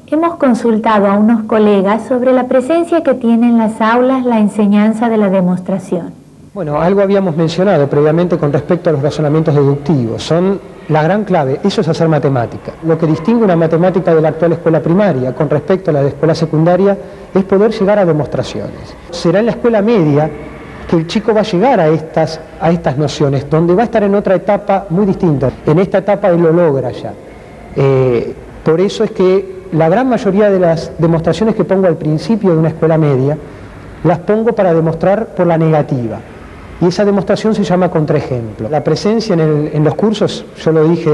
Hemos consultado a unos colegas sobre la presencia que tiene en las aulas la enseñanza de la demostración. Bueno, algo habíamos mencionado previamente con respecto a los razonamientos deductivos. Son la gran clave, eso es hacer matemática. Lo que distingue una matemática de la actual escuela primaria con respecto a la de escuela secundaria es poder llegar a demostraciones. Será en la escuela media que el chico va a llegar a estas nociones, donde va a estar en otra etapa muy distinta. En esta etapa él lo logra ya. Por eso es que la gran mayoría de las demostraciones que pongo al principio de una escuela media, las pongo para demostrar por la negativa. Y esa demostración se llama contraejemplo. La presencia en los cursos, yo lo dije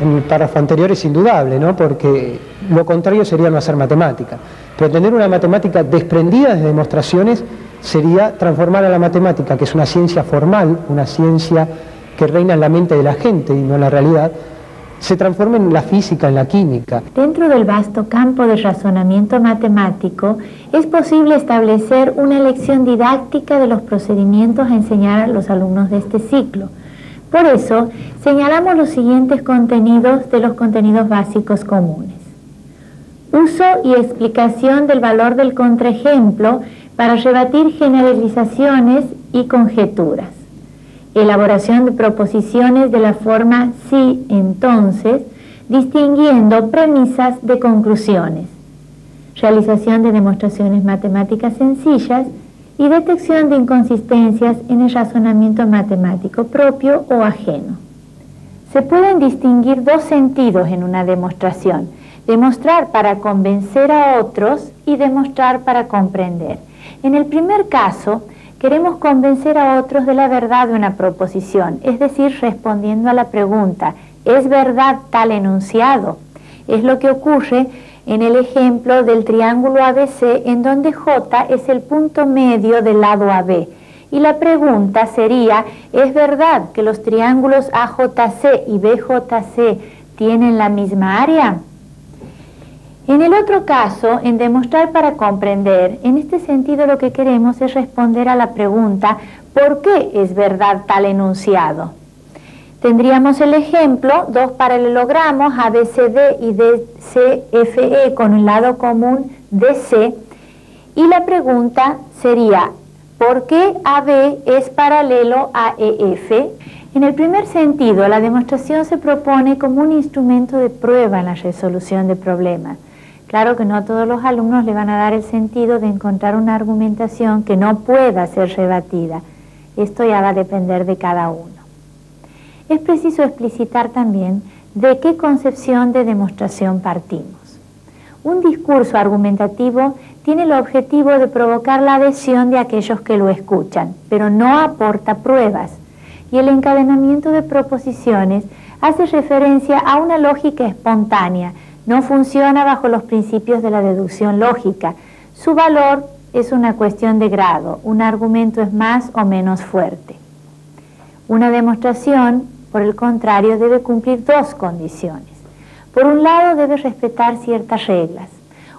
en el párrafo anterior, es indudable, ¿no? Porque lo contrario sería no hacer matemática. Pero tener una matemática desprendida de demostraciones sería transformar a la matemática, que es una ciencia formal, una ciencia que reina en la mente de la gente y no en la realidad, se transforma en la física, en la química. Dentro del vasto campo de razonamiento matemático, es posible establecer una elección didáctica de los procedimientos a enseñar a los alumnos de este ciclo. Por eso, señalamos los siguientes contenidos de los contenidos básicos comunes. Uso y explicación del valor del contraejemplo para rebatir generalizaciones y conjeturas. Elaboración de proposiciones de la forma sí, entonces, distinguiendo premisas de conclusiones. Realización de demostraciones matemáticas sencillas y detección de inconsistencias en el razonamiento matemático propio o ajeno. Se pueden distinguir dos sentidos en una demostración: demostrar para convencer a otros y demostrar para comprender. En el primer caso, queremos convencer a otros de la verdad de una proposición, es decir, respondiendo a la pregunta, ¿es verdad tal enunciado? Es lo que ocurre en el ejemplo del triángulo ABC, en donde J es el punto medio del lado AB. Y la pregunta sería, ¿es verdad que los triángulos AJC y BJC tienen la misma área? En el otro caso, en demostrar para comprender, en este sentido lo que queremos es responder a la pregunta ¿por qué es verdad tal enunciado? Tendríamos el ejemplo, dos paralelogramos ABCD y DCFE con un lado común DC, y la pregunta sería ¿por qué AB es paralelo a EF? En el primer sentido, la demostración se propone como un instrumento de prueba en la resolución de problemas. Claro que no a todos los alumnos le van a dar el sentido de encontrar una argumentación que no pueda ser rebatida. Esto ya va a depender de cada uno. Es preciso explicitar también de qué concepción de demostración partimos. Un discurso argumentativo tiene el objetivo de provocar la adhesión de aquellos que lo escuchan, pero no aporta pruebas. Y el encadenamiento de proposiciones hace referencia a una lógica espontánea. No funciona bajo los principios de la deducción lógica. Su valor es una cuestión de grado. Un argumento es más o menos fuerte. Una demostración, por el contrario, debe cumplir dos condiciones. Por un lado, debe respetar ciertas reglas.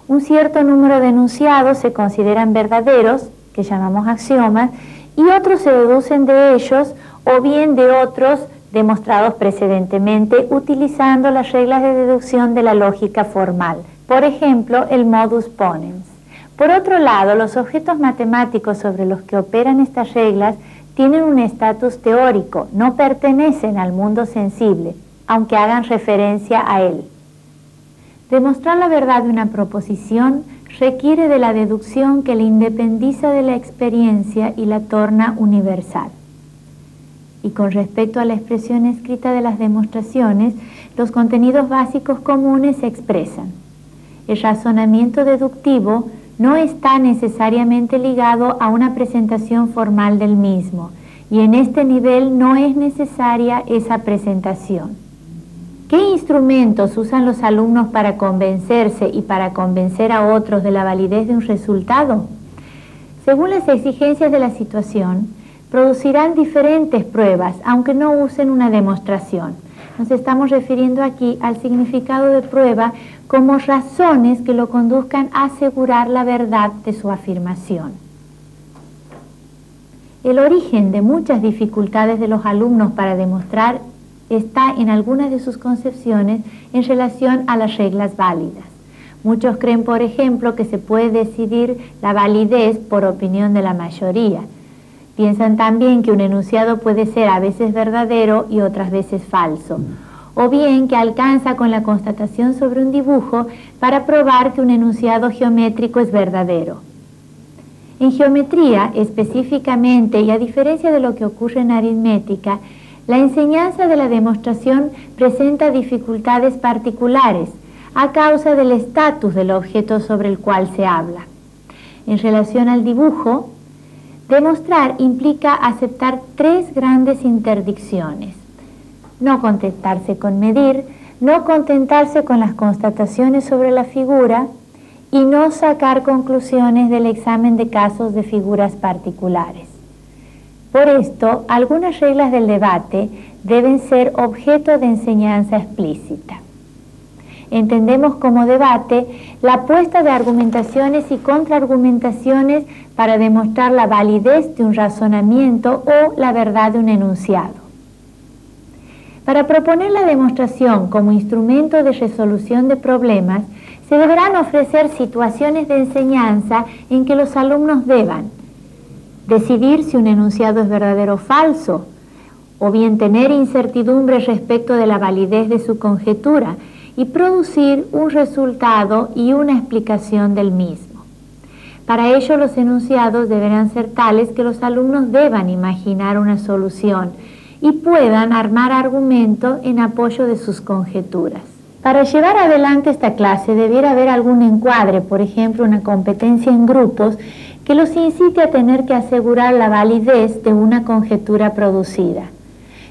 Un cierto número de enunciados se consideran verdaderos, que llamamos axiomas, y otros se deducen de ellos o bien de otros demostrados precedentemente utilizando las reglas de deducción de la lógica formal, por ejemplo, el modus ponens. Por otro lado, los objetos matemáticos sobre los que operan estas reglas tienen un estatus teórico, no pertenecen al mundo sensible, aunque hagan referencia a él. Demostrar la verdad de una proposición requiere de la deducción que la independiza de la experiencia y la torna universal. Y con respecto a la expresión escrita de las demostraciones, los contenidos básicos comunes se expresan. El razonamiento deductivo no está necesariamente ligado a una presentación formal del mismo, y en este nivel no es necesaria esa presentación. ¿Qué instrumentos usan los alumnos para convencerse y para convencer a otros de la validez de un resultado? Según las exigencias de la situación, producirán diferentes pruebas, aunque no usen una demostración. Nos estamos refiriendo aquí al significado de prueba como razones que lo conduzcan a asegurar la verdad de su afirmación. El origen de muchas dificultades de los alumnos para demostrar está en algunas de sus concepciones en relación a las reglas válidas. Muchos creen, por ejemplo, que se puede decidir la validez por opinión de la mayoría. Piensan también que un enunciado puede ser a veces verdadero y otras veces falso, o bien que alcanza con la constatación sobre un dibujo para probar que un enunciado geométrico es verdadero. En geometría, específicamente, y a diferencia de lo que ocurre en aritmética, la enseñanza de la demostración presenta dificultades particulares a causa del estatus del objeto sobre el cual se habla. En relación al dibujo, demostrar implica aceptar tres grandes interdicciones: no contentarse con medir, no contentarse con las constataciones sobre la figura y no sacar conclusiones del examen de casos de figuras particulares. Por esto, algunas reglas del debate deben ser objeto de enseñanza explícita. Entendemos como debate la puesta de argumentaciones y contraargumentaciones para demostrar la validez de un razonamiento o la verdad de un enunciado. Para proponer la demostración como instrumento de resolución de problemas, se deberán ofrecer situaciones de enseñanza en que los alumnos deban decidir si un enunciado es verdadero o falso, o bien tener incertidumbre respecto de la validez de su conjetura y producir un resultado y una explicación del mismo. Para ello, los enunciados deberán ser tales que los alumnos deban imaginar una solución y puedan armar argumentos en apoyo de sus conjeturas. Para llevar adelante esta clase debiera haber algún encuadre, por ejemplo, una competencia en grupos que los incite a tener que asegurar la validez de una conjetura producida.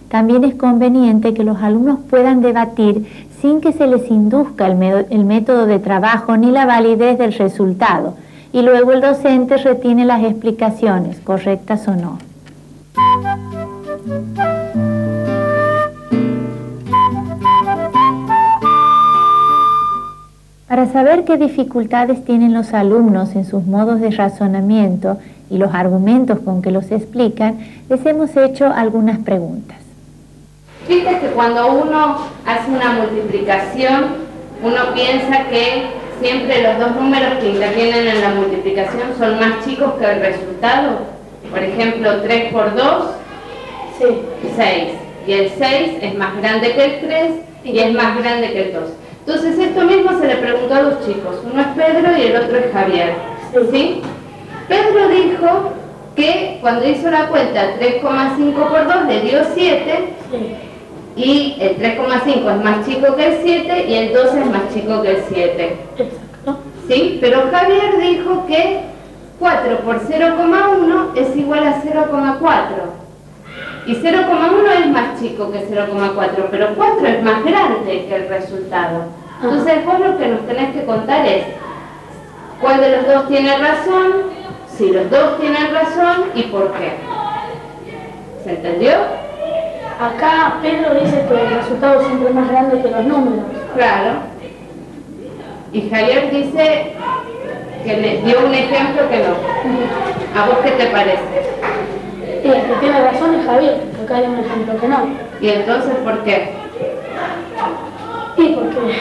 También es conveniente que los alumnos puedan debatir sin que se les induzca el método de trabajo ni la validez del resultado, y luego el docente retiene las explicaciones, correctas o no. Para saber qué dificultades tienen los alumnos en sus modos de razonamiento y los argumentos con que los explican, les hemos hecho algunas preguntas. Viste que cuando uno hace una multiplicación, uno piensa que siempre los dos números que intervienen en la multiplicación son más chicos que el resultado. Por ejemplo, 3 por 2, sí. 6. Y el 6 es más grande que el 3 y es más grande que el 2. Entonces esto mismo se le preguntó a dos chicos, uno es Pedro y el otro es Javier, ¿sí? Pedro dijo que cuando hizo la cuenta 3,5 por 2 le dio 7, sí. Y el 3,5 es más chico que el 7 y el 2 es más chico que el 7. Exacto. ¿Sí? Pero Javier dijo que 4 por 0,1 es igual a 0,4. Y 0,1 es más chico que 0,4, pero 4 es más grande que el resultado. Entonces vos lo que nos tenés que contar es cuál de los dos tiene razón, si los dos tienen razón y por qué. ¿Se entendió? Acá Pedro dice que el resultado siempre es más grande que los números. Claro. Y Javier dice que le dio un ejemplo que no. ¿A vos qué te parece? Sí, el que tiene razón es Javier, porque acá hay un ejemplo que no. ¿Y entonces por qué? Sí, porque